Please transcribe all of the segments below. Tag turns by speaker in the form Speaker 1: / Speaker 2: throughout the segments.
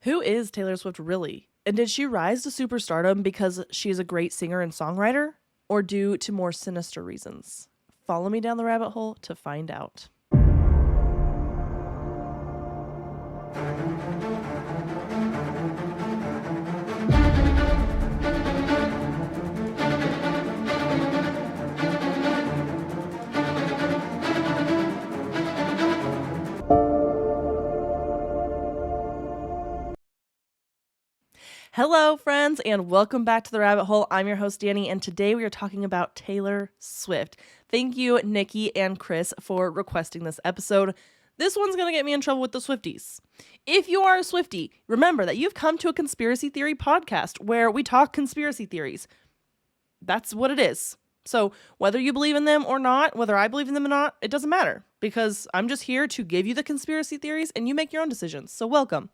Speaker 1: Who is Taylor Swift really? And did she rise to superstardom because she is a great singer and songwriter, or due to more sinister reasons? Follow me down the rabbit hole to find out. Hello, friends, and welcome back to the rabbit hole. I'm your host, Danny, and today we are talking about Taylor Swift. Thank you, Nikki and Chris, for requesting this episode. This one's going to get me in trouble with the Swifties. If you are a Swiftie, remember that you've come to a conspiracy theory podcast where we talk conspiracy theories. That's what it is. So whether you believe in them or not, whether I believe in them or not, it doesn't matter, because I'm just here to give you the conspiracy theories and you make your own decisions. So welcome.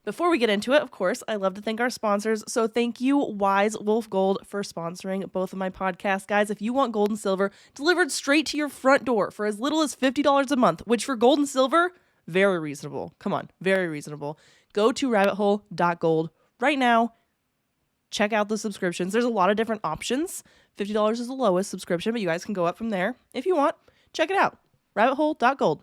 Speaker 1: Before we get into it, of course, I love to thank our sponsors. So thank you, Wise Wolf Gold, for sponsoring both of my podcasts. Guys, if you want gold and silver delivered straight to your front door for as little as $50 a month, which for gold and silver, very reasonable. Come on, very reasonable. Go to rabbithole.gold right now. Check out the subscriptions. There's a lot of different options. $50 is the lowest subscription, but you guys can go up from there if you want. Check it out. rabbithole.gold.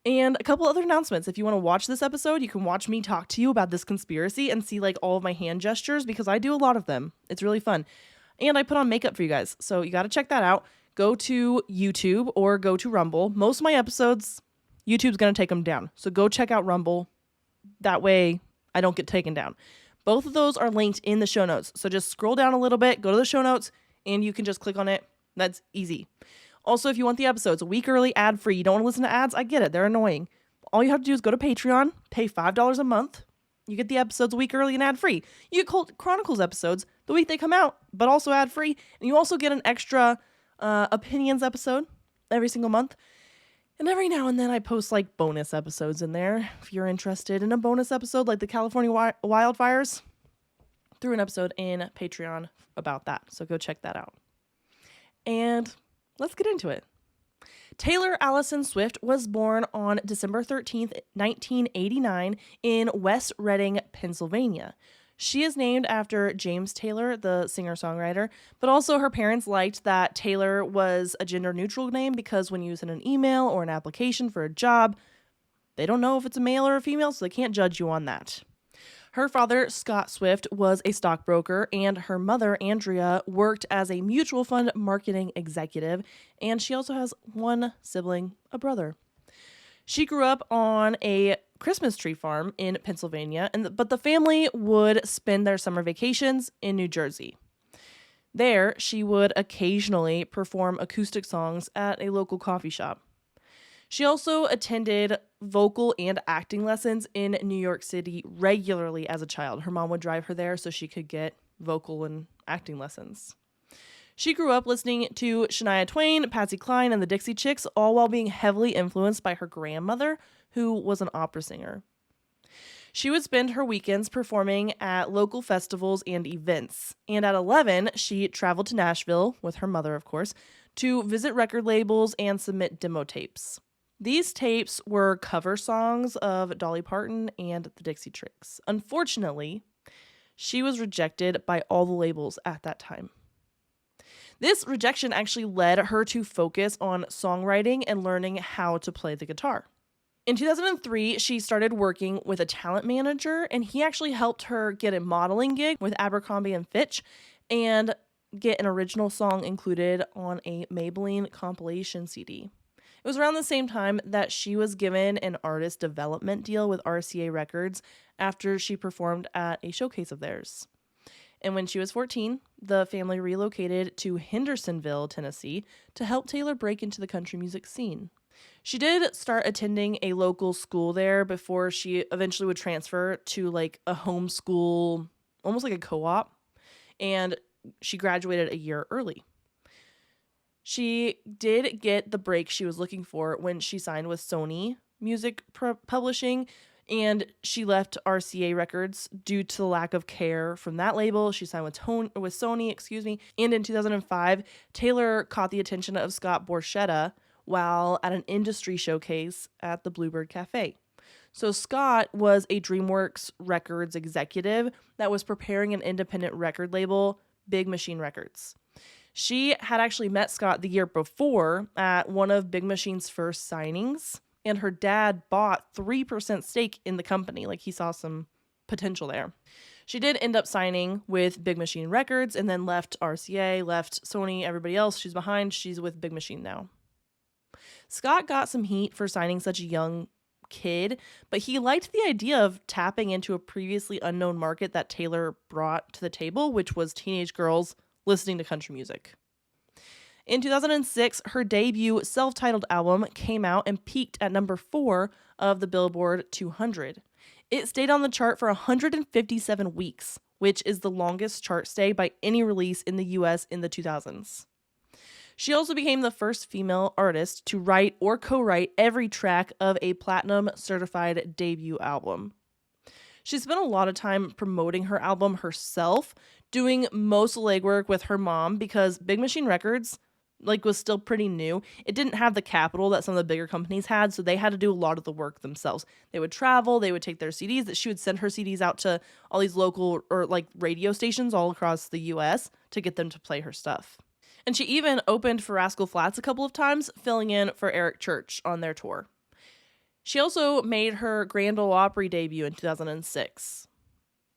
Speaker 1: And a couple other announcements. If you want to watch this episode, you can watch me talk to you about this conspiracy and see like all of my hand gestures, because I do a lot of them. It's really fun. And I put on makeup for you guys. So you got to check that out. Go to YouTube or go to Rumble. Most of my episodes, YouTube's going to take them down. So go check out Rumble. That way I don't get taken down. Both of those are linked in the show notes. So just scroll down a little bit, go to the show notes, and you can just click on it. That's easy. Also, if you want the episodes a week early, ad-free, you don't want to listen to ads, I get it. They're annoying. All you have to do is go to Patreon, pay $5 a month. You get the episodes a week early and ad-free. You get Cult Chronicles episodes the week they come out, but also ad-free. And you also get an extra opinions episode every single month. And every now and then I post like bonus episodes in there. If you're interested in a bonus episode like the California wildfires, threw an episode in Patreon about that. So go check that out. And let's get into it. Taylor Allison Swift was born on December 13th, 1989 in West Reading, Pennsylvania. She is named after James Taylor, the singer-songwriter, but also her parents liked that Taylor was a gender-neutral name because when using an email or an application for a job, they don't know if it's a male or a female, so they can't judge you on that. Her father, Scott Swift, was a stockbroker, and her mother, Andrea, worked as a mutual fund marketing executive, and she also has one sibling, a brother. She grew up on a Christmas tree farm in Pennsylvania, but the family would spend their summer vacations in New Jersey. There, she would occasionally perform acoustic songs at a local coffee shop. She also attended vocal and acting lessons in New York City regularly as a child. Her mom would drive her there so she could get vocal and acting lessons. She grew up listening to Shania Twain, Patsy Cline, and the Dixie Chicks, all while being heavily influenced by her grandmother, who was an opera singer. She would spend her weekends performing at local festivals and events. And at 11, she traveled to Nashville, with her mother, of course, to visit record labels and submit demo tapes. These tapes were cover songs of Dolly Parton and the Dixie Chicks. Unfortunately, she was rejected by all the labels at that time. This rejection actually led her to focus on songwriting and learning how to play the guitar. In 2003, she started working with a talent manager, and he actually helped her get a modeling gig with Abercrombie & Fitch and get an original song included on a Maybelline compilation CD. It was around the same time that she was given an artist development deal with RCA Records after she performed at a showcase of theirs. And when she was 14, the family relocated to Hendersonville, Tennessee, to help Taylor break into the country music scene. She did start attending a local school there before she eventually would transfer to like a homeschool, almost like a co-op, and she graduated a year early. She did get the break she was looking for when she signed with Sony Music Publishing, and she left RCA Records due to the lack of care from that label. She signed with Sony, and in 2005, Taylor caught the attention of Scott Borchetta while at an industry showcase at the Bluebird Cafe. So Scott was a DreamWorks Records executive that was preparing an independent record label, Big Machine Records. She had actually met Scott the year before at one of Big Machine's first signings, and her dad bought 3% stake in the company. Like, he saw some potential there. She did end up signing with Big Machine Records and then left RCA, left Sony, everybody else she's behind. She's with Big Machine now. Scott got some heat for signing such a young kid, but he liked the idea of tapping into a previously unknown market that Taylor brought to the table, which was teenage girls listening to country music. In 2006, her debut self-titled album came out and peaked at number 4 of the Billboard 200. It stayed on the chart for 157 weeks, which is the longest chart stay by any release in the US in the 2000s. She also became the first female artist to write or co-write every track of a platinum certified debut album. She spent a lot of time promoting her album herself, doing most legwork with her mom because Big Machine Records was still pretty new. It didn't have the capital that some of the bigger companies had, so they had to do a lot of the work themselves. They would travel, they would take their CDs, that she would send her CDs out to all these local or radio stations all across the US to get them to play her stuff. And she even opened for Rascal Flatts a couple of times, filling in for Eric Church on their tour. She also made her Grand Ole Opry debut in 2006.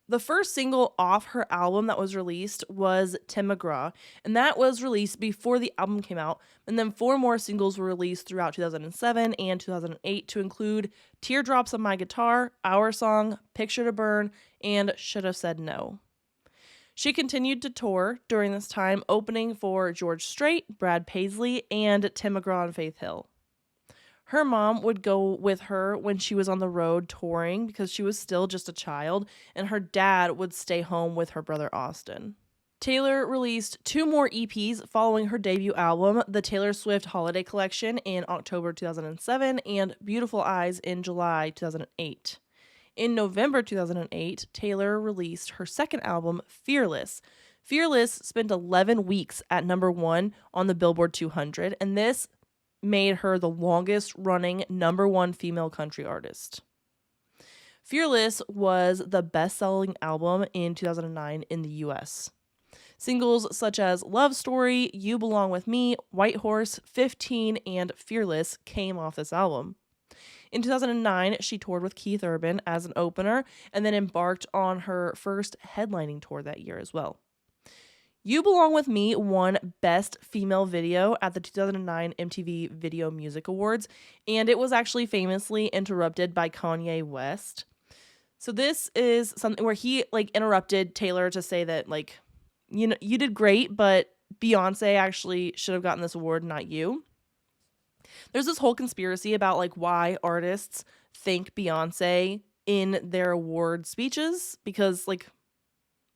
Speaker 1: The first single off her album that was released was Tim McGraw, and that was released before the album came out, and then 4 more singles were released throughout 2007 and 2008 to include Teardrops on My Guitar, Our Song, Picture to Burn, and Should Have Said No. She continued to tour during this time, opening for George Strait, Brad Paisley, and Tim McGraw and Faith Hill. Her mom would go with her when she was on the road touring because she was still just a child, and her dad would stay home with her brother Austin. Taylor released 2 more EPs following her debut album, the Taylor Swift Holiday Collection in October 2007 and Beautiful Eyes in July 2008. In November 2008, Taylor released her second album, Fearless. Fearless spent 11 weeks at number 1 on the Billboard 200, and this made her the longest running number 1 female country artist. Fearless was the best-selling album in 2009 in the US. Singles such as Love Story, You Belong With Me, White Horse, 15, and Fearless came off this album. In 2009, she toured with Keith Urban as an opener and then embarked on her first headlining tour that year as well. You Belong With Me won Best Female Video at the 2009 MTV Video Music Awards, and it was actually famously interrupted by Kanye West. So this is something where he interrupted Taylor to say that you did great, but Beyonce actually should have gotten this award, not you. There's this whole conspiracy about why artists thank Beyonce in their award speeches because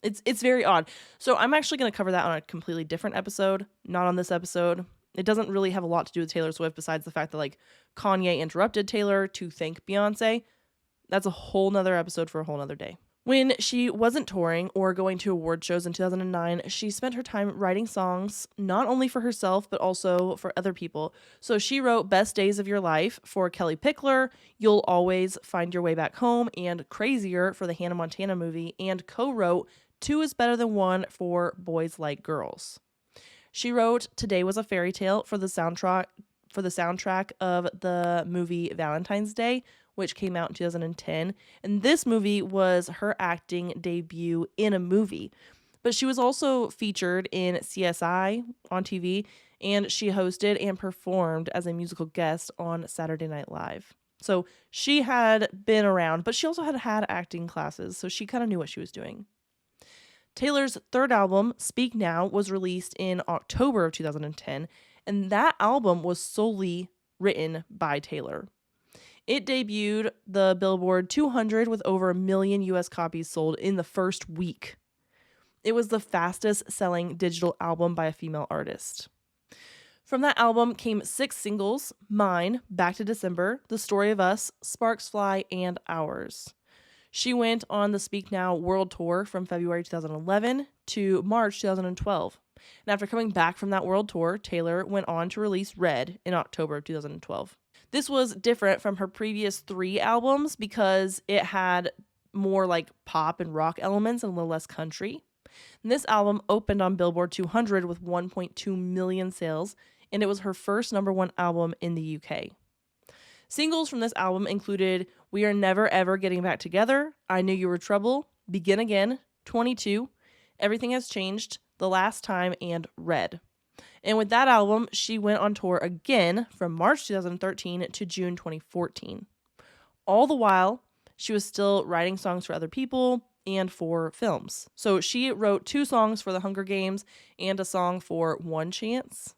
Speaker 1: it's very odd. So I'm actually going to cover that on a completely different episode, not on this episode. It doesn't really have a lot to do with Taylor Swift besides the fact that Kanye interrupted Taylor to thank Beyonce. That's a whole nother episode for a whole nother day. When she wasn't touring or going to award shows in 2009, she spent her time writing songs not only for herself, but also for other people. So she wrote Best Days of Your Life for Kelly Pickler, You'll Always Find Your Way Back Home, and Crazier for the Hannah Montana movie, and co-wrote 2 is Better Than 1 for Boys Like Girls. She wrote Today Was a Fairy Tale for the soundtrack of the movie Valentine's Day, which came out in 2010. And this movie was her acting debut in a movie. But she was also featured in CSI on TV, and she hosted and performed as a musical guest on Saturday Night Live. So she had been around, but she also had acting classes, so she kind of knew what she was doing. Taylor's third album, Speak Now, was released in October of 2010, and that album was solely written by Taylor. It debuted the Billboard 200 with over 1 million US copies sold in the first week. It was the fastest selling digital album by a female artist. From that album came 6 singles: Mine, Back to December, The Story of Us, Sparks Fly, and Ours. She went on the Speak Now World Tour from February 2011 to March 2012. And after coming back from that world tour, Taylor went on to release Red in October of 2012. This was different from her previous 3 albums because it had more like pop and rock elements and a little less country. And this album opened on Billboard 200 with 1.2 million sales, and it was her first number 1 album in the UK. Singles from this album included We Are Never Ever Getting Back Together, I Knew You Were Trouble, Begin Again, 22, Everything Has Changed, The Last Time, and Red. And with that album, she went on tour again from March 2013 to June 2014. All the while, she was still writing songs for other people and for films. So she wrote 2 songs for The Hunger Games and a song for One Chance.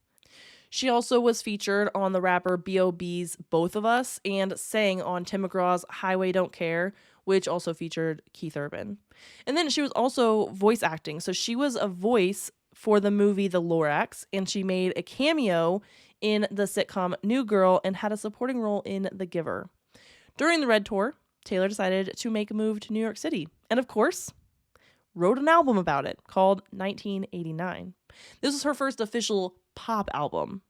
Speaker 1: She also was featured on the rapper B.O.B.'s Both of Us and sang on Tim McGraw's Highway Don't Care, which also featured Keith Urban. And then she was also voice acting. So she was a voice for the movie The Lorax, and she made a cameo in the sitcom New Girl and had a supporting role in The Giver. During the Red Tour, Taylor decided to make a move to New York City, and of course, wrote an album about it called 1989. This was her first official pop album.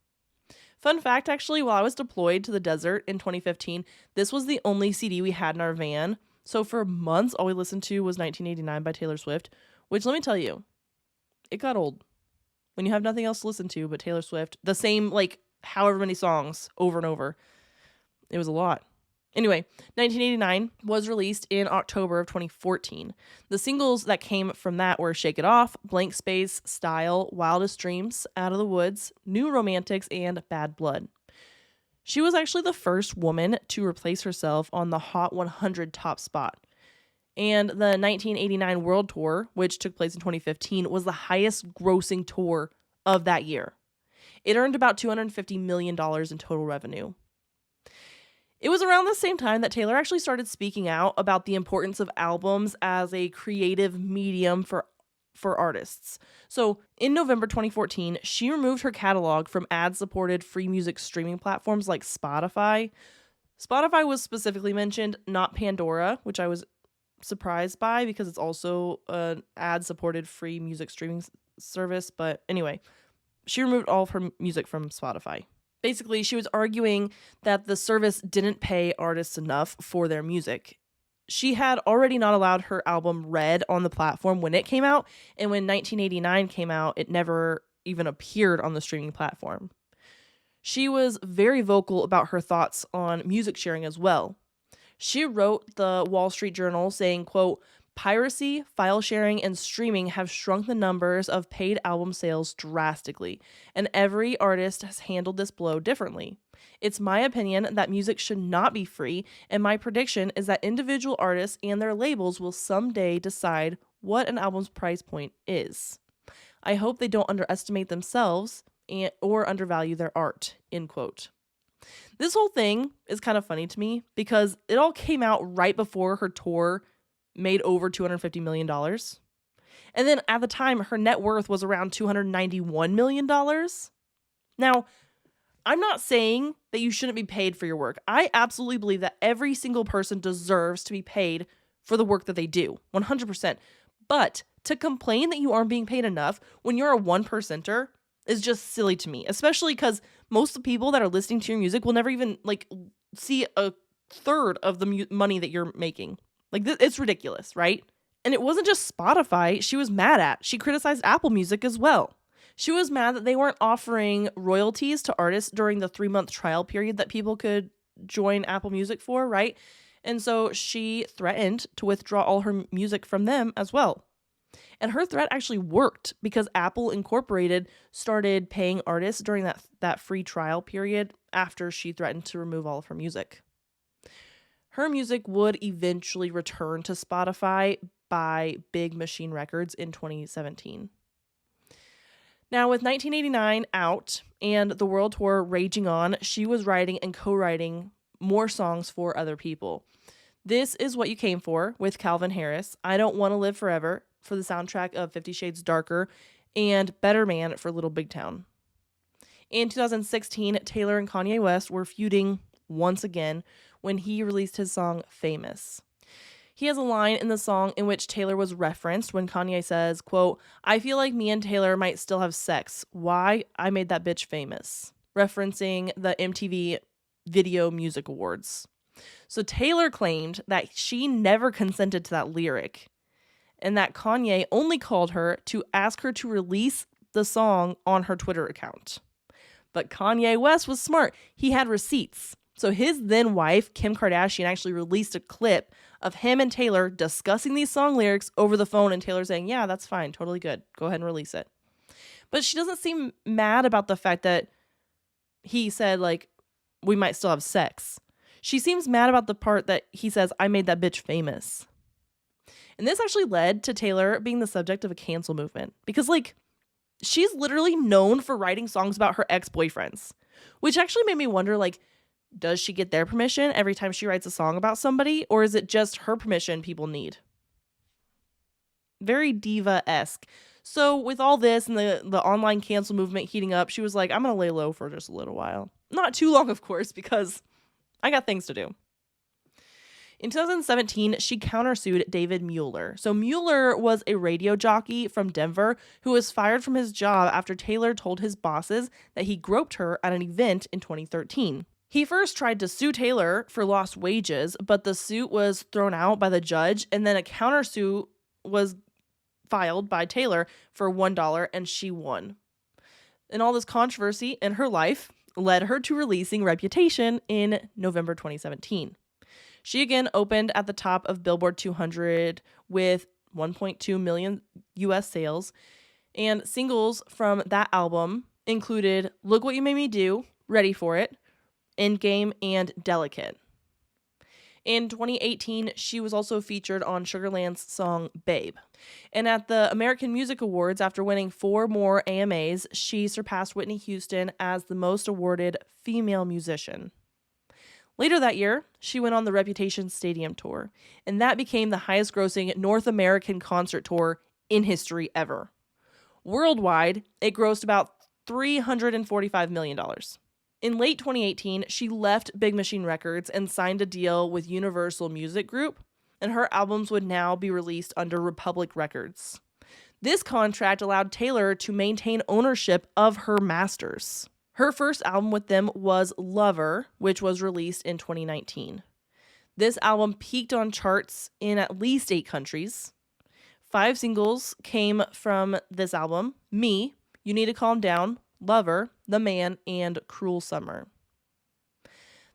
Speaker 1: Fun fact, actually, while I was deployed to the desert in 2015, this was the only CD we had in our van. So for months, all we listened to was 1989 by Taylor Swift, which, let me tell you, it got old. When you have nothing else to listen to but Taylor Swift, the same, like, however many songs over and over, it was a lot. Anyway, 1989 was released in October of 2014. The singles that came from that were Shake It Off, Blank Space, Style, Wildest Dreams, Out of the Woods, New Romantics, and Bad Blood. She was actually the first woman to replace herself on the Hot 100 top spot. And the 1989 World Tour, which took place in 2015, was the highest grossing tour of that year. It earned about $250 million in total revenue. It was around the same time that Taylor actually started speaking out about the importance of albums as a creative medium for artists. So in November 2014, she removed her catalog from ad-supported free music streaming platforms like Spotify. Spotify was specifically mentioned, not Pandora, which I was surprised by because it's also an ad-supported free music streaming service. But anyway, she removed all of her music from Spotify. Basically, she was arguing that the service didn't pay artists enough for their music. She had already not allowed her album Red on the platform when it came out, and when 1989 came out, it never even appeared on the streaming platform. She was very vocal about her thoughts on music sharing as well. She wrote the Wall Street Journal saying, quote, "Piracy, file sharing, and streaming have shrunk the numbers of paid album sales drastically, and every artist has handled this blow differently. It's my opinion that music should not be free, and my prediction is that individual artists and their labels will someday decide what an album's price point is. I hope they don't underestimate themselves or undervalue their art," end quote. This whole thing is kind of funny to me because it all came out right before her tour made over $250 million. And then at the time, her net worth was around $291 million. Now, I'm not saying that you shouldn't be paid for your work. I absolutely believe that every single person deserves to be paid for the work that they do, 100%. But to complain that you aren't being paid enough when you're a one percenter is just silly to me, especially because most of the people that are listening to your music will never even see a third of the money that you're making. It's ridiculous, right? And it wasn't just Spotify she was mad at. She criticized Apple Music as well. She was mad that they weren't offering royalties to artists during the 3-month trial period that people could join Apple Music for, right? And so she threatened to withdraw all her music from them as well. And her threat actually worked because Apple Incorporated started paying artists during that free trial period after she threatened to remove all of her music. Her music would eventually return to Spotify by Big Machine Records in 2017. Now, with 1989 out and the world tour raging on, she was writing and co-writing more songs for other people. This is What You Came For with Calvin Harris, I Don't Want to Live Forever for the soundtrack of 50 Shades Darker, and Better Man for Little Big Town. In 2016, Taylor and Kanye West were feuding once again when he released his song Famous. He has a line in the song in which Taylor was referenced when Kanye says, quote, "I feel like me and Taylor might still have sex. Why? I made that bitch famous," referencing the MTV Video Music Awards. So Taylor claimed that she never consented to that lyric and that Kanye only called her to ask her to release the song on her Twitter account. But Kanye West was smart. He had receipts. So his then wife, Kim Kardashian, actually released a clip of him and Taylor discussing these song lyrics over the phone, and Taylor saying, yeah, that's fine, totally good. Go ahead and release it. But she doesn't seem mad about the fact that he said, like, we might still have sex. She seems mad about the part that he says, I made that bitch famous. And this actually led to Taylor being the subject of a cancel movement because, like, she's literally known for writing songs about her ex-boyfriends, which actually made me wonder, like, does she get their permission every time she writes a song about somebody, or is it just her permission people need? Very diva-esque. So with all this and the online cancel movement heating up, she was like, I'm going to lay low for just a little while. Not too long, of course, because I got things to do. In 2017, she countersued David Mueller. So Mueller was a radio jockey from Denver who was fired from his job after Taylor told his bosses that he groped her at an event in 2013. He first tried to sue Taylor for lost wages, but the suit was thrown out by the judge, and then a countersuit was filed by Taylor for $1, and she won. And all this controversy in her life led her to releasing Reputation in November 2017. She again opened at the top of Billboard 200 with 1.2 million US sales, and singles from that album included Look What You Made Me Do, Ready For It, Endgame, and Delicate. In 2018, she was also featured on Sugarland's song Babe. And at the American Music Awards, after winning 4 more AMAs, she surpassed Whitney Houston as the most awarded female musician. Later that year, she went on the Reputation Stadium Tour, and that became the highest grossing North American concert tour in history ever. Worldwide, it grossed about $345 million. In late 2018, she left Big Machine Records and signed a deal with Universal Music Group, and her albums would now be released under Republic Records. This contract allowed Taylor to maintain ownership of her masters. Her first album with them was Lover, which was released in 2019. This album peaked on charts in at least 8 countries. 5 singles came from this album: Me, You Need to Calm Down, Lover, The Man, and Cruel Summer.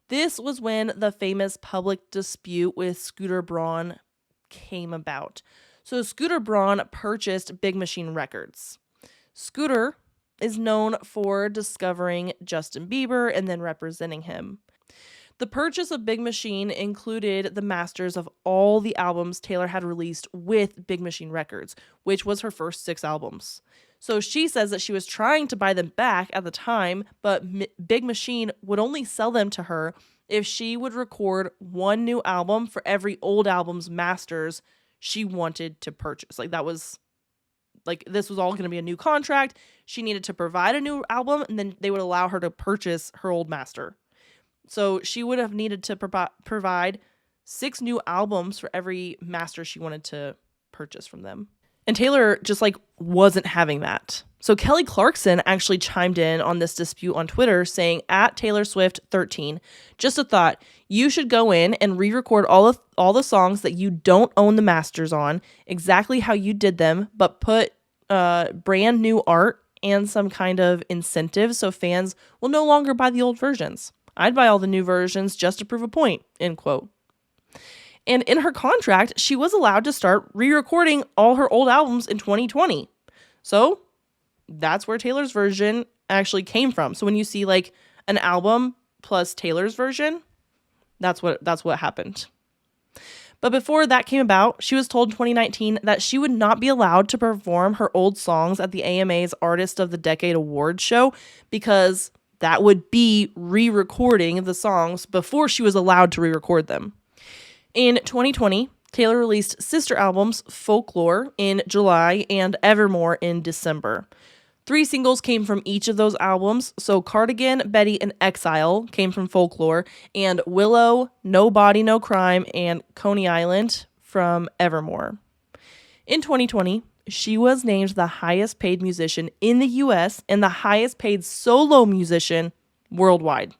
Speaker 1: This was when the famous public dispute with Scooter Braun came about. So Scooter Braun purchased Big Machine Records. Scooter is known for discovering Justin Bieber and then representing him. The purchase of Big Machine included the masters of all the albums Taylor had released with Big Machine Records, which was her first 6 albums. So she says that she was trying to buy them back at the time, but Big Machine would only sell them to her if she would record 1 new album for every old album's masters she wanted to purchase. This was all going to be a new contract. She needed to provide a new album, and then they would allow her to purchase her old master. So she would have needed to provide 6 new albums for every master she wanted to purchase from them. And Taylor just wasn't having that. So Kelly Clarkson actually chimed in on this dispute on Twitter saying, @TaylorSwift13, just a thought, you should go in and re-record all the songs that you don't own the masters on, exactly how you did them, but put brand new art and some kind of incentive so fans will no longer buy the old versions. I'd buy all the new versions just to prove a point, end quote. And in her contract, she was allowed to start re-recording all her old albums in 2020. So that's where Taylor's version actually came from. So when you see an album plus Taylor's version, that's what happened. But before that came about, she was told in 2019 that she would not be allowed to perform her old songs at the AMA's Artist of the Decade Awards show because that would be re-recording the songs before she was allowed to re-record them. In 2020, Taylor released sister albums Folklore in July and Evermore in December. 3 singles came from each of those albums, so Cardigan, Betty, and Exile came from Folklore, and Willow, No Body, No Crime, and Coney Island from Evermore. In 2020, she was named the highest paid musician in the US and the highest paid solo musician worldwide.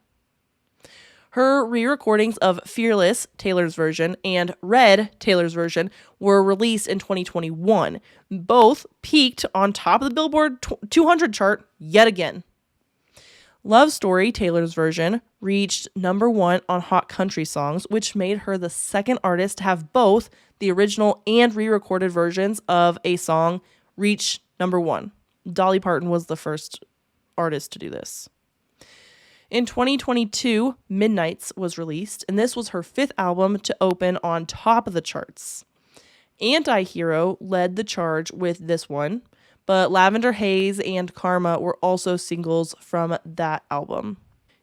Speaker 1: Her re-recordings of Fearless, Taylor's version, and Red, Taylor's version, were released in 2021. Both peaked on top of the Billboard 200 chart yet again. Love Story, Taylor's version, reached #1 on Hot Country Songs, which made her the second artist to have both the original and re-recorded versions of a song reach #1. Dolly Parton was the first artist to do this. In 2022, Midnights was released, and this was her 5th album to open on top of the charts. Anti-Hero led the charge with this one, but Lavender Haze and Karma were also singles from that album.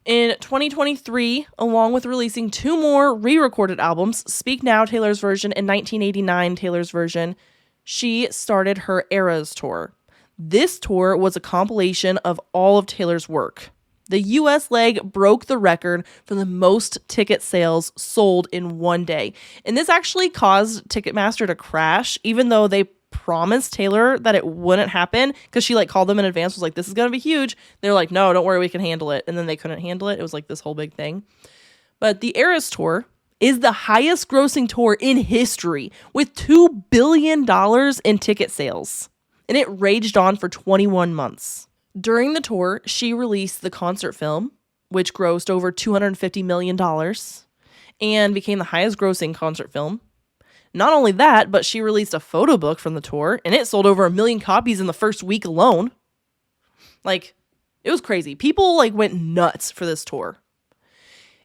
Speaker 1: In 2023, along with releasing 2 more re-recorded albums, Speak Now, Taylor's version, and 1989, Taylor's version, she started her Eras Tour. This tour was a compilation of all of Taylor's work. The US leg broke the record for the most ticket sales sold in one day. And this actually caused Ticketmaster to crash, even though they promised Taylor that it wouldn't happen, because she called them in advance, was like, this is going to be huge. They're like, no, don't worry, we can handle it. And then they couldn't handle it. It was this whole big thing. But the Eras Tour is the highest grossing tour in history with $2 billion in ticket sales. And it raged on for 21 months. During the tour, she released the concert film, which grossed over $250 million and became the highest grossing concert film. Not only that, but she released a photo book from the tour, and it sold over 1 million copies in the first week alone. It was crazy. People went nuts for this tour.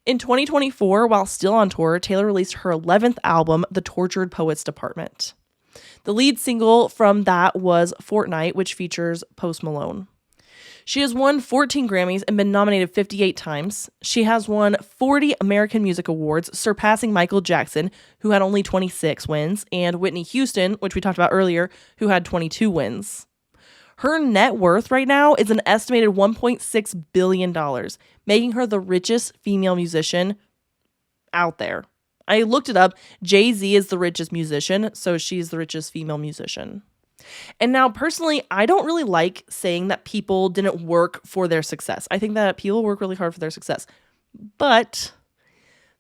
Speaker 1: In 2024, while still on tour, Taylor released her 11th album, The Tortured Poets Department. The lead single from that was Fortnight, which features Post Malone. She has won 14 Grammys and been nominated 58 times. She has won 40 American Music Awards, surpassing Michael Jackson, who had only 26 wins, and Whitney Houston, which we talked about earlier, who had 22 wins. Her net worth right now is an estimated $1.6 billion, making her the richest female musician out there. I looked it up. Jay-Z is the richest musician, so she's the richest female musician. And now, personally, I don't really like saying that people didn't work for their success. I think that people work really hard for their success. But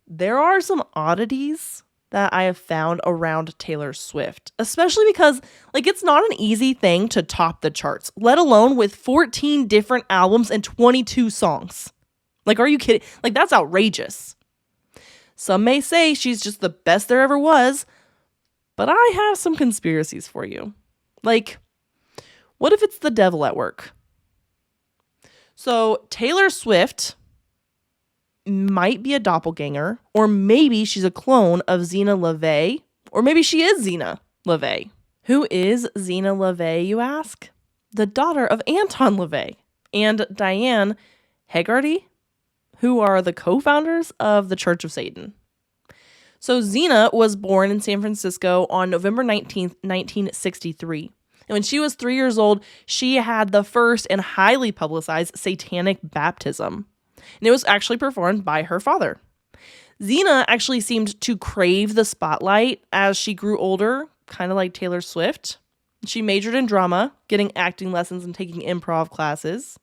Speaker 1: there are some oddities that I have found around Taylor Swift, especially because, it's not an easy thing to top the charts, let alone with 14 different albums and 22 songs. Are you kidding? That's outrageous. Some may say she's just the best there ever was, but I have some conspiracies for you. What if it's the devil at work? So Taylor Swift might be a doppelganger, or maybe she's a clone of Zeena LaVey, or maybe she is Zeena LaVey. Who is Zeena LaVey, you ask? The daughter of Anton LaVey and Diane Hegarty, who are the co-founders of the Church of Satan. So Zeena was born in San Francisco on November 19th, 1963. And when she was 3 years old, she had the first and highly publicized satanic baptism. And it was actually performed by her father. Zeena actually seemed to crave the spotlight as she grew older, kind of like Taylor Swift. She majored in drama, getting acting lessons and taking improv classes.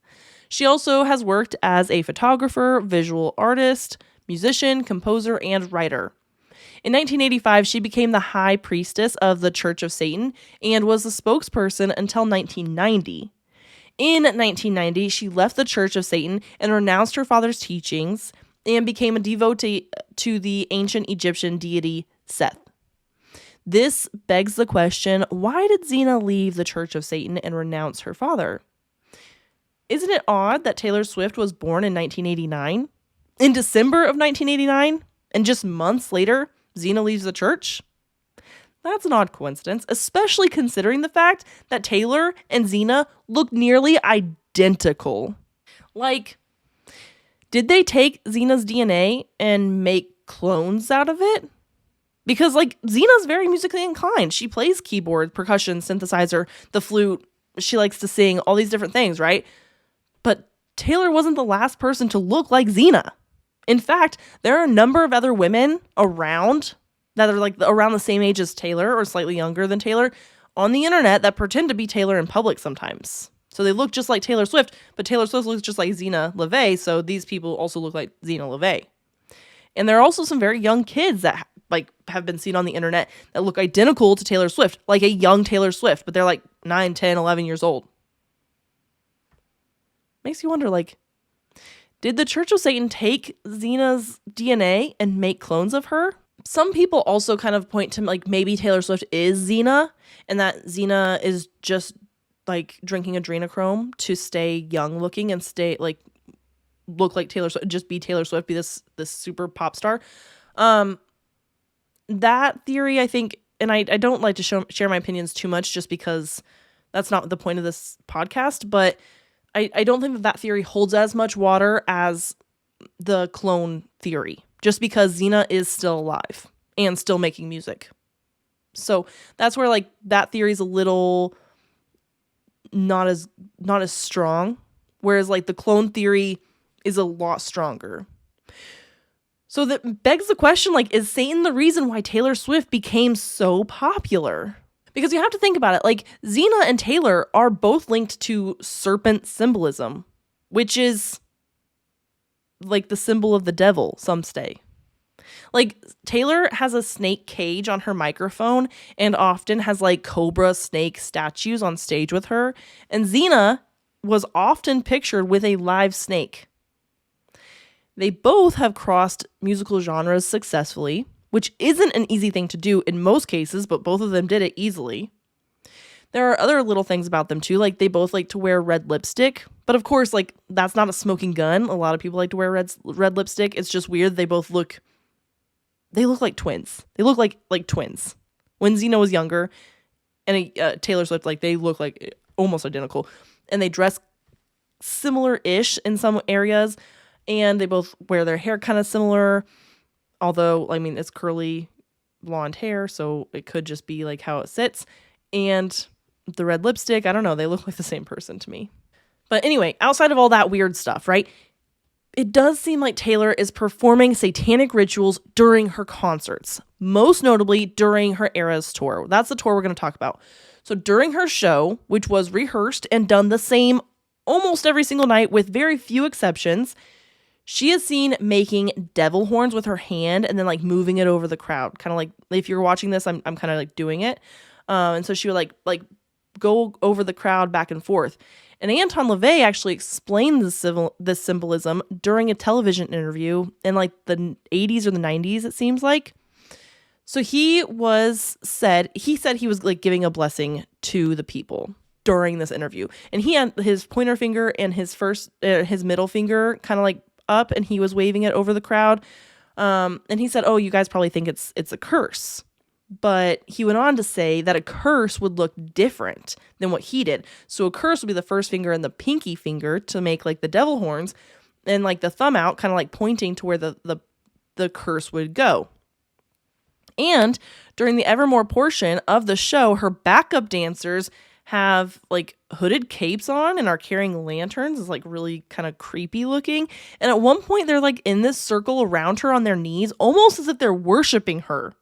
Speaker 1: She also has worked as a photographer, visual artist, musician, composer, and writer. In 1985, she became the high priestess of the Church of Satan and was the spokesperson until 1990. In 1990, she left the Church of Satan and renounced her father's teachings and became a devotee to the ancient Egyptian deity Seth. This begs the question, why did Zeena leave the Church of Satan and renounce her father? Isn't it odd that Taylor Swift was born in 1989? In December of 1989? And just months later, Zeena leaves the church? That's an odd coincidence, especially considering the fact that Taylor and Zeena look nearly identical. Did they take Zeena's DNA and make clones out of it? Because, Zeena's very musically inclined. She plays keyboard, percussion, synthesizer, the flute. She likes to sing, all these different things, right? But Taylor wasn't the last person to look like Zeena. In fact, there are a number of other women around that are around the same age as Taylor or slightly younger than Taylor on the internet that pretend to be Taylor in public sometimes. So they look just like Taylor Swift, but Taylor Swift looks just like Zeena LaVey, so these people also look like Zeena LaVey. And there are also some very young kids that like have been seen on the internet that look identical to Taylor Swift, like a young Taylor Swift, but they're like 9, 10, 11 years old. Makes you wonder, like, did the Church of Satan take Xena's DNA and make clones of her? Some people also kind of point to like maybe Taylor Swift is Xena and that Xena is just like drinking adrenochrome to stay young looking and stay like look like Taylor Swift, just be Taylor Swift, be this super pop star. That theory, I think, and I don't like to share my opinions too much just because that's not the point of this podcast, but I don't think that theory holds as much water as the clone theory, just because Xena is still alive and still making music. So that's where like that theory is a little not as strong, whereas like the clone theory is a lot stronger. So that begs the question, like, is Satan the reason why Taylor Swift became so popular? Because you have to think about it, like, Xena and Taylor are both linked to serpent symbolism, which is, like, the symbol of the devil, some say. Like, Taylor has a snake cage on her microphone and often has, like, cobra snake statues on stage with her. And Xena was often pictured with a live snake. They both have crossed musical genres successfully, which isn't an easy thing to do in most cases, but both of them did it easily. There are other little things about them too, like they both like to wear red lipstick, but of course, like that's not a smoking gun. A lot of people like to wear red lipstick. It's just weird. They look like twins. They look like twins. When Xena was younger, and Taylor Swift, like they look like almost identical, and they dress similar-ish in some areas, and they both wear their hair kind of similar. Although, I mean, it's curly blonde hair, so it could just be like how it sits. And the red lipstick, I don't know, they look like the same person to me. But anyway, outside of all that weird stuff, right? It does seem like Taylor is performing satanic rituals during her concerts, most notably during her Eras tour. That's the tour we're going to talk about. So during her show, which was rehearsed and done the same almost every single night with very few exceptions, she is seen making devil horns with her hand and then like moving it over the crowd. Kind of like if you're watching this, I'm kind of like doing it. And so she would like go over the crowd back and forth. And Anton LaVey actually explained this symbolism during a television interview in like the 80s or the 90s, it seems like. So he said he was like giving a blessing to the people during this interview. And he had his pointer finger and his middle finger kind of like up, and he was waving it over the crowd. And he said, "Oh, you guys probably think it's a curse." But he went on to say that a curse would look different than what he did. So a curse would be the first finger and the pinky finger to make like the devil horns, and like the thumb out, kind of like pointing to where the curse would go. And during the Evermore portion of the show, her backup dancers have like hooded capes on and are carrying lanterns. It's like really kind of creepy looking. And at one point they're like in this circle around her on their knees, almost as if they're worshiping her.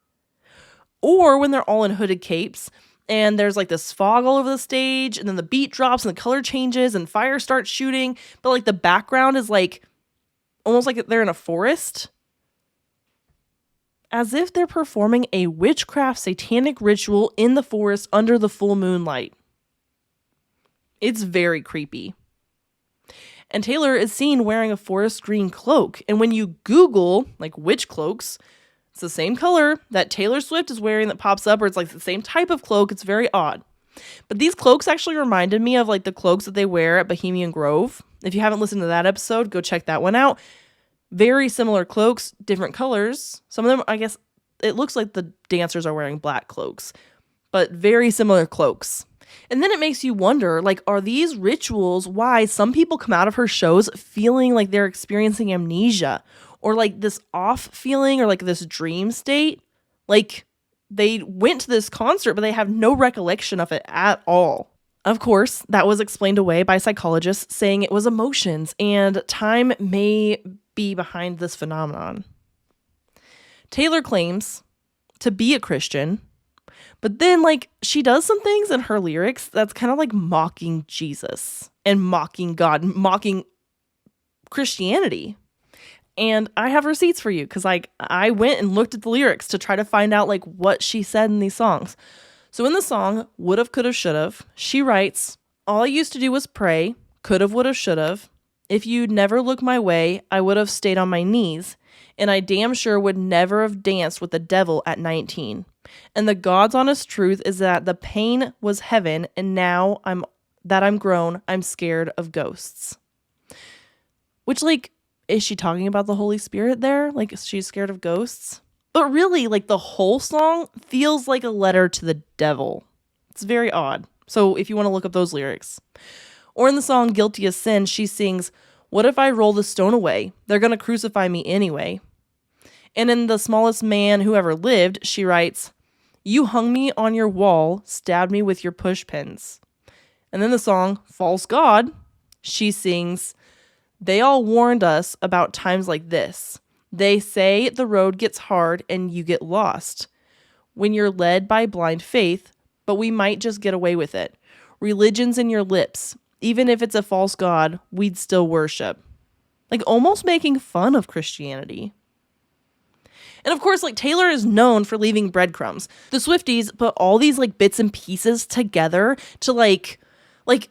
Speaker 1: Or when they're all in hooded capes and there's like this fog all over the stage, and then the beat drops and the color changes and fire starts shooting, but like the background is like almost like they're in a forest, as if they're performing a witchcraft satanic ritual in the forest under the full moonlight. It's very creepy. And Taylor is seen wearing a forest green cloak. And when you Google like witch cloaks, it's the same color that Taylor Swift is wearing that pops up, or it's like the same type of cloak. It's very odd. But these cloaks actually reminded me of like the cloaks that they wear at Bohemian Grove. If you haven't listened to that episode, go check that one out. Very similar cloaks, different colors. Some of them, I guess, it looks like the dancers are wearing black cloaks, but very similar cloaks. And then it makes you wonder, like, are these rituals why some people come out of her shows feeling like they're experiencing amnesia, or like this off feeling, or like this dream state? Like they went to this concert, but they have no recollection of it at all. Of course, that was explained away by psychologists, saying it was emotions and time may be behind this phenomenon. Taylor claims to be a Christian, but then like she does some things in her lyrics that's kind of like mocking Jesus and mocking God, mocking Christianity. And I have receipts for you because like I went and looked at the lyrics to try to find out like what she said in these songs. So in the song, Would've, Could've, Should've, she writes, all I used to do was pray, could've, would've, should've. If you'd never looked my way, I would have stayed on my knees. And I damn sure would never have danced with the devil at 19. And the God's honest truth is that the pain was heaven, and now I'm grown, I'm scared of ghosts. Which, like, is she talking about the Holy Spirit there? Like, she's scared of ghosts? But really, like, the whole song feels like a letter to the devil. It's very odd. So if you want to look up those lyrics. Or in the song Guilty as Sin, she sings, what if I roll the stone away? They're going to crucify me anyway. And in The Smallest Man Who Ever Lived, she writes, you hung me on your wall, stabbed me with your push pins. And then the song False God, she sings, they all warned us about times like this. They say the road gets hard and you get lost when you're led by blind faith, but we might just get away with it. Religion's in your lips. Even if it's a false god, we'd still worship. Like almost making fun of Christianity. And of course, like Taylor is known for leaving breadcrumbs. The Swifties put all these like bits and pieces together to like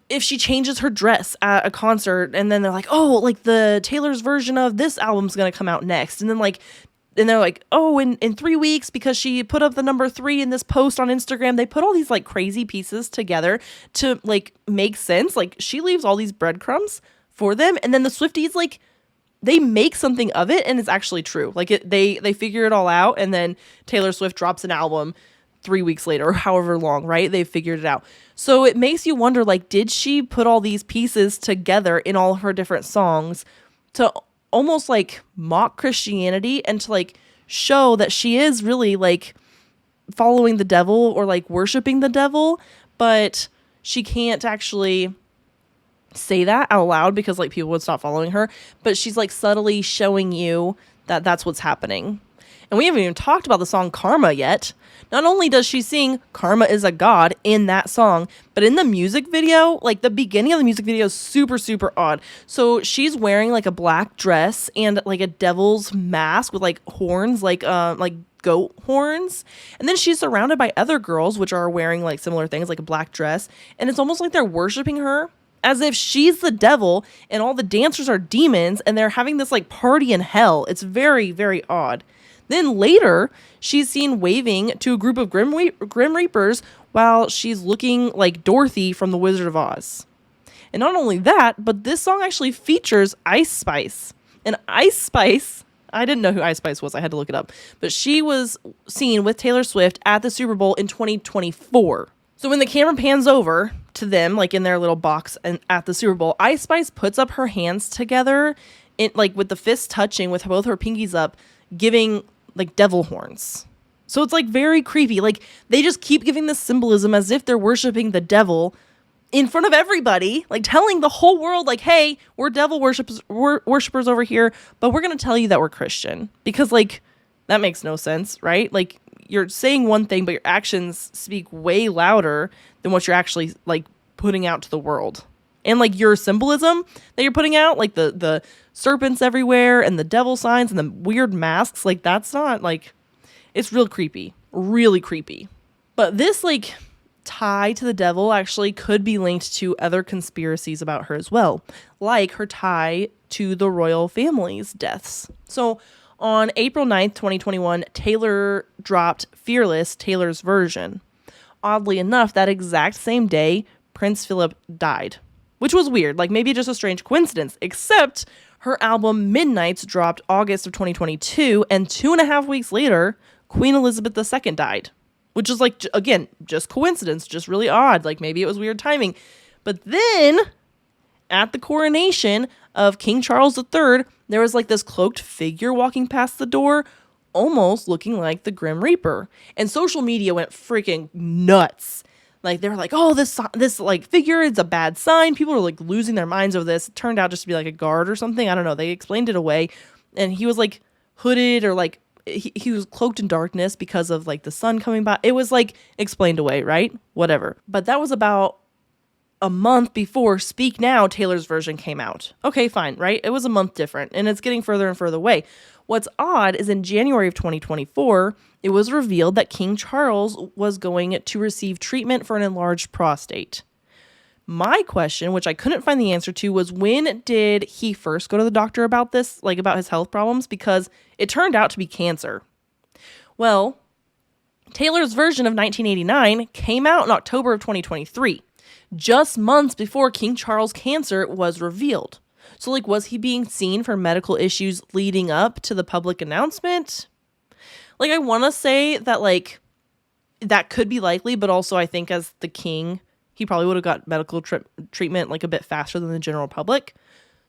Speaker 1: if she changes her dress at a concert and then they're like, oh, like the Taylor's version of this album's going to come out next. And then they're like, oh, in 3 weeks, because she put up the number 3 in this post on Instagram, they put all these like crazy pieces together to like make sense. Like she leaves all these breadcrumbs for them. And then the Swifties, like they make something of it and it's actually true. Like they figure it all out. And then Taylor Swift drops an album 3 weeks later or however long, right? They've figured it out. So it makes you wonder, like, did she put all these pieces together in all of her different songs to almost like mock Christianity and to like show that she is really like following the devil or like worshiping the devil, but she can't actually say that out loud because like people would stop following her, but she's like subtly showing you that that's what's happening. And we haven't even talked about the song Karma yet. Not only does she sing Karma is a God in that song, but in the music video, like the beginning of the music video is super, super odd. So she's wearing like a black dress and like a devil's mask with like horns, like goat horns. And then she's surrounded by other girls, which are wearing like similar things, like a black dress. And it's almost like they're worshiping her as if she's the devil and all the dancers are demons and they're having this like party in hell. It's very, very odd. Then later, she's seen waving to a group of Grim Reapers while she's looking like Dorothy from The Wizard of Oz. And not only that, but this song actually features Ice Spice. And Ice Spice, I didn't know who Ice Spice was, I had to look it up. But she was seen with Taylor Swift at the Super Bowl in 2024. So when the camera pans over to them, like in their little box and at the Super Bowl, Ice Spice puts up her hands together, like with the fists touching with both her pinkies up, giving like devil horns. So it's like very creepy. Like they just keep giving this symbolism as if they're worshiping the devil in front of everybody, like telling the whole world like, hey, we're devil worshippers over here, but we're going to tell you that we're Christian, because like that makes no sense, right? Like you're saying one thing, but your actions speak way louder than what you're actually like putting out to the world. And like your symbolism that you're putting out, like the serpents everywhere and the devil signs and the weird masks, like that's not like, it's real creepy, really creepy. But this like tie to the devil actually could be linked to other conspiracies about her as well, like her tie to the royal family's deaths. So on April 9th, 2021, Taylor dropped Fearless, Taylor's version. Oddly enough, that exact same day, Prince Philip died. Which was weird, like maybe just a strange coincidence, except her album Midnights dropped August of 2022, and 2.5 weeks later, Queen Elizabeth II died. Which is like, again, just coincidence, just really odd, like maybe it was weird timing. But then, at the coronation of King Charles III, there was like this cloaked figure walking past the door, almost looking like the Grim Reaper. And social media went freaking nuts. Like, they were like, oh, this like figure is a bad sign. People are like losing their minds over this. It turned out just to be like a guard or something. I don't know. They explained it away. And he was like hooded, or like he was cloaked in darkness because of like the sun coming by. It was like explained away, right? Whatever. But that was about a month before Speak Now, Taylor's version came out. Okay, fine, right? It was a month different, and it's getting further and further away. What's odd is in January of 2024, it was revealed that King Charles was going to receive treatment for an enlarged prostate. My question, which I couldn't find the answer to, was when did he first go to the doctor about this, like about his health problems? Because it turned out to be cancer. Well, Taylor's version of 1989 came out in October of 2023, just months before King Charles' cancer was revealed. So, like, was he being seen for medical issues leading up to the public announcement? Like, I want to say that, like, that could be likely, but also I think as the king, he probably would have got medical treatment, like, a bit faster than the general public.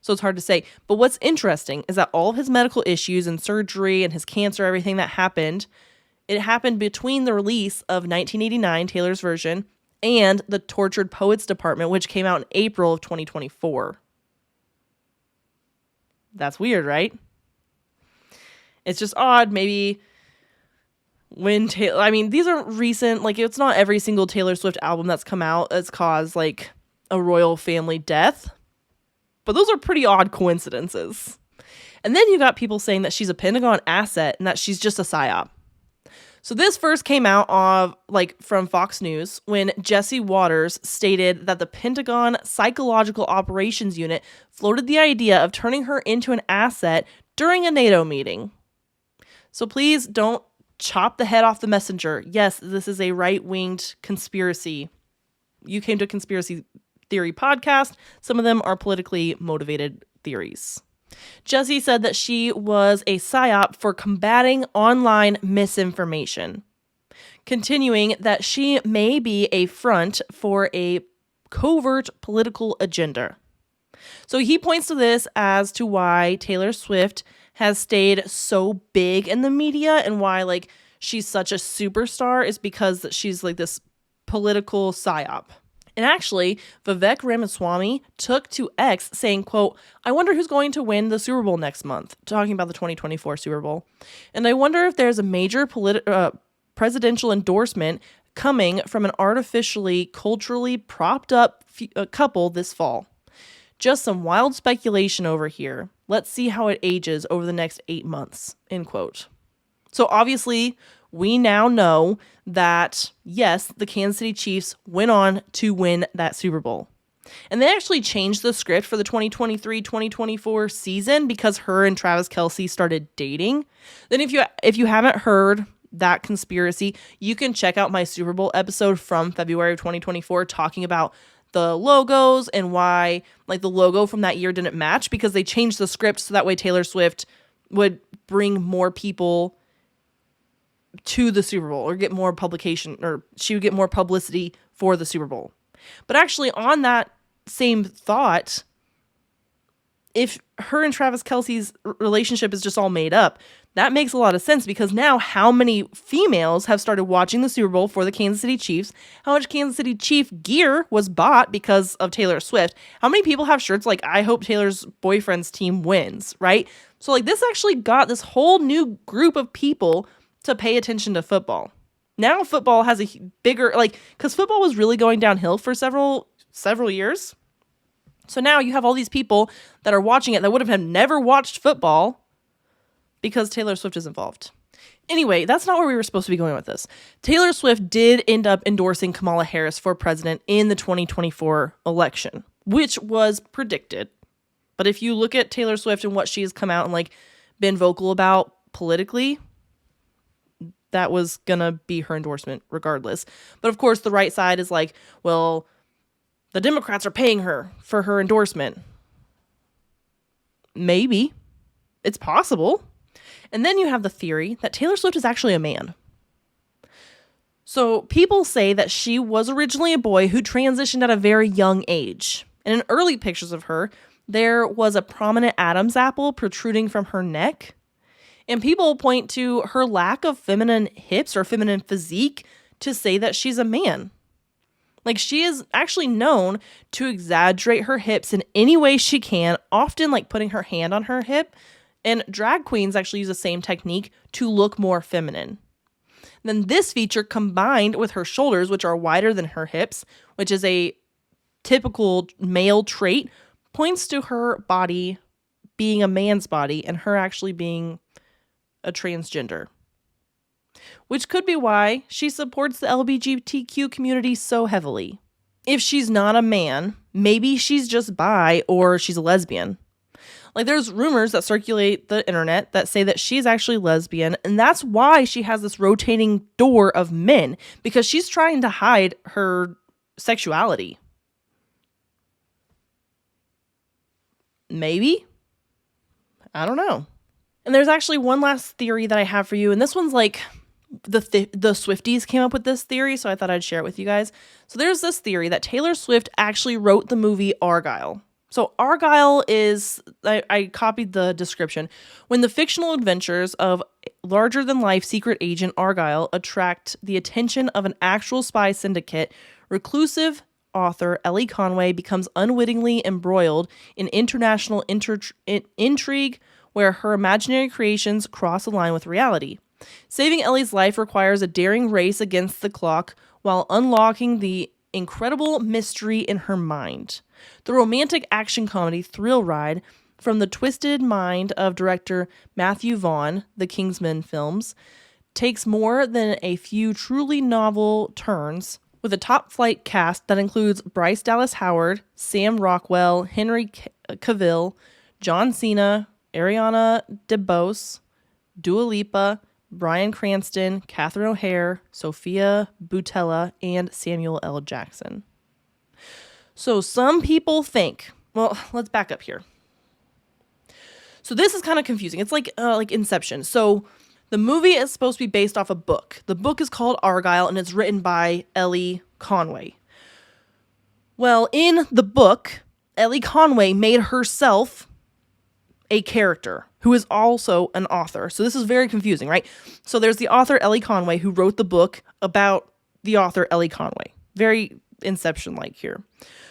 Speaker 1: So it's hard to say. But what's interesting is that all of his medical issues and surgery and his cancer, everything that happened, it happened between the release of 1989, Taylor's version, and the Tortured Poets Department, which came out in April of 2024. That's weird, right? It's just odd. Maybe when Taylor, I mean, these are recent, like, it's not every single Taylor Swift album that's come out that's caused, like, a royal family death. But those are pretty odd coincidences. And then you got people saying that she's a Pentagon asset and that she's just a psyop. So this first came out from Fox News when Jesse Waters stated that the Pentagon Psychological Operations Unit floated the idea of turning her into an asset during a NATO meeting. So please don't chop the head off the messenger. Yes, this is a right-winged conspiracy. You came to a conspiracy theory podcast. Some of them are politically motivated theories. Jessie said that she was a psyop for combating online misinformation, continuing that she may be a front for a covert political agenda. So he points to this as to why Taylor Swift has stayed so big in the media and why, like, she's such a superstar is because she's like this political psyop. And actually, Vivek Ramaswamy took to X saying, quote, "I wonder who's going to win the Super Bowl next month," talking about the 2024 Super Bowl. "And I wonder if there's a major presidential endorsement coming from an artificially, culturally propped up couple this fall. Just some wild speculation over here. Let's see how it ages over the next 8 months," end quote. So obviously, we now know that, yes, the Kansas City Chiefs went on to win that Super Bowl. And they actually changed the script for the 2023-2024 season because her and Travis Kelce started dating. Then if you haven't heard that conspiracy, you can check out my Super Bowl episode from February of 2024 talking about the logos and why, like, the logo from that year didn't match because they changed the script so that way Taylor Swift would bring more people to the Super Bowl or get more publication, or she would get more publicity for the Super Bowl. But actually, on that same thought, if her and Travis Kelce's relationship is just all made up, that makes a lot of sense because now how many females have started watching the Super Bowl for the Kansas City Chiefs? How much Kansas City Chief gear was bought because of Taylor Swift? How many people have shirts like, "I hope Taylor's boyfriend's team wins," right? So, like, this actually got this whole new group of people to pay attention to football. Now football has a bigger, like, because football was really going downhill for several years. So now you have all these people that are watching it that would have never watched football because Taylor Swift is involved. Anyway, that's not where we were supposed to be going with this. Taylor Swift did end up endorsing Kamala Harris for president in the 2024 election, which was predicted. But if you look at Taylor Swift and what she has come out and, like, been vocal about politically, that was gonna be her endorsement regardless. But of course, the right side is like, well, the Democrats are paying her for her endorsement. Maybe. It's possible. And then you have the theory that Taylor Swift is actually a man. So people say that she was originally a boy who transitioned at a very young age. And in early pictures of her, there was a prominent Adam's apple protruding from her neck. And people point to her lack of feminine hips or feminine physique to say that she's a man. Like, she is actually known to exaggerate her hips in any way she can, often like putting her hand on her hip. And drag queens actually use the same technique to look more feminine. Then this feature combined with her shoulders, which are wider than her hips, which is a typical male trait points to her body being a man's body and her actually being a transgender. Which could be why she supports the LGBTQ community so heavily. If she's not a man, maybe she's just bi or she's a lesbian. Like, there's rumors that circulate the internet that say that she's actually lesbian, and that's why she has this rotating door of men, because she's trying to hide her sexuality. Maybe? I don't know. And there's actually one last theory that I have for you, and this one's like the Swifties came up with this theory, so I thought I'd share it with you guys. So there's this theory that Taylor Swift actually wrote the movie Argylle. So Argylle is, I copied the description, when the fictional adventures of larger-than-life secret agent Argylle attract the attention of an actual spy syndicate, reclusive author Ellie Conway becomes unwittingly embroiled in international intrigue where her imaginary creations cross a line with reality. Saving Ellie's life requires a daring race against the clock while unlocking the incredible mystery in her mind. The romantic action comedy thrill ride from the twisted mind of director Matthew Vaughn, the Kingsman films, takes more than a few truly novel turns with a top-flight cast that includes Bryce Dallas Howard, Sam Rockwell, Henry Cavill, John Cena, Ariana DeBose, Dua Lipa, Bryan Cranston, Catherine O'Hara, Sophia Boutella, and Samuel L. Jackson. So some people think, well, let's back up here. So this is kind of confusing. It's like Inception. So the movie is supposed to be based off a book. The book is called Argylle, and it's written by Ellie Conway. Well, in the book, Ellie Conway made herself a character who is also an author. So this is very confusing, right? So there's the author Ellie Conway who wrote the book about the author Ellie Conway. Very Inception-like here.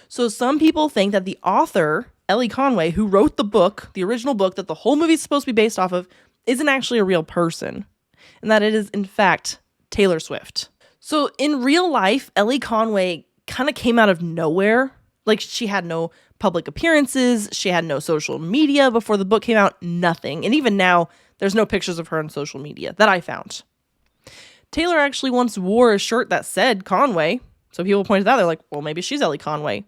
Speaker 1: So some people think that the author Ellie Conway, who wrote the book, the original book that the whole movie is supposed to be based off of, isn't actually a real person, and that it is in fact Taylor Swift. So in real life, Ellie Conway kind of came out of nowhere. Like, she had no public appearances, she had no social media before the book came out, nothing. And even now, there's no pictures of her on social media that I found. Taylor actually once wore a shirt that said Conway, so people pointed out, they're like, well, maybe she's Ellie Conway.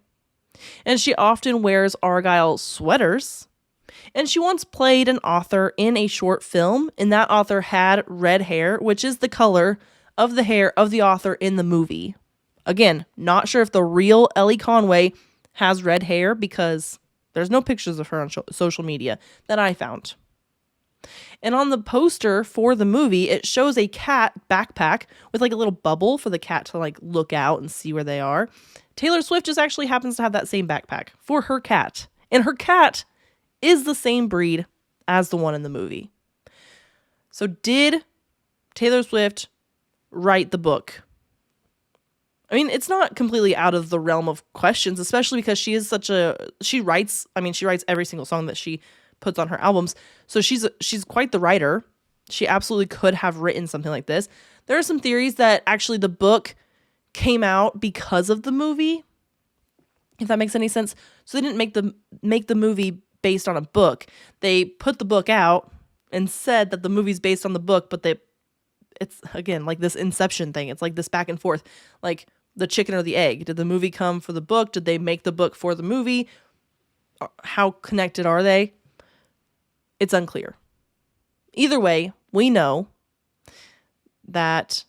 Speaker 1: And she often wears Argylle sweaters. And she once played an author in a short film, and that author had red hair, which is the color of the hair of the author in the movie. Again, not sure if the real Ellie Conway has red hair because there's no pictures of her on social media that I found. And on the poster for the movie, it shows a cat backpack with like a little bubble for the cat to like look out and see where they are. Taylor Swift just actually happens to have that same backpack for her cat. And her cat is the same breed as the one in the movie. So did Taylor Swift write the book? I mean, it's not completely out of the realm of questions, especially because she writes every single song that she puts on her albums. So she's quite the writer. She absolutely could have written something like this. There are some theories that actually the book came out because of the movie, if that makes any sense. So they didn't make the movie based on a book. They put the book out and said that the movie's based on the book, but it's again like this Inception thing. It's like this back and forth, like the chicken or the egg. Did the movie come for the book? Did they make the book for the movie? How connected are they? It's unclear. Either way, we know that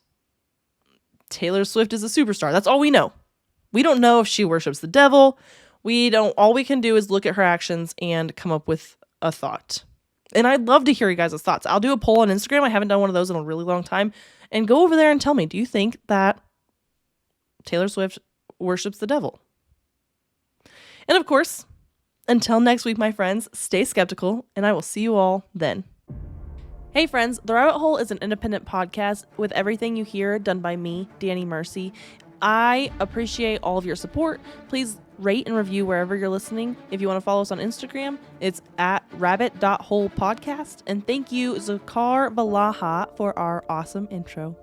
Speaker 1: Taylor Swift is a superstar. That's all we know. We don't know if she worships the devil. All we can do is look at her actions and come up with a thought. And I'd love to hear you guys' thoughts. I'll do a poll on Instagram. I haven't done one of those in a really long time. And go over there and tell me, do you think that Taylor Swift worships the devil? And of course, until next week, my friends, stay skeptical, and I will see you all then. Hey friends, The Rabbit Hole is an independent podcast with everything you hear done by me, Danny Mercy. I appreciate all of your support. Please rate and review wherever you're listening. If you want to follow us on Instagram, it's at rabbit.holepodcast. And thank you, Zakar Balaha, for our awesome intro.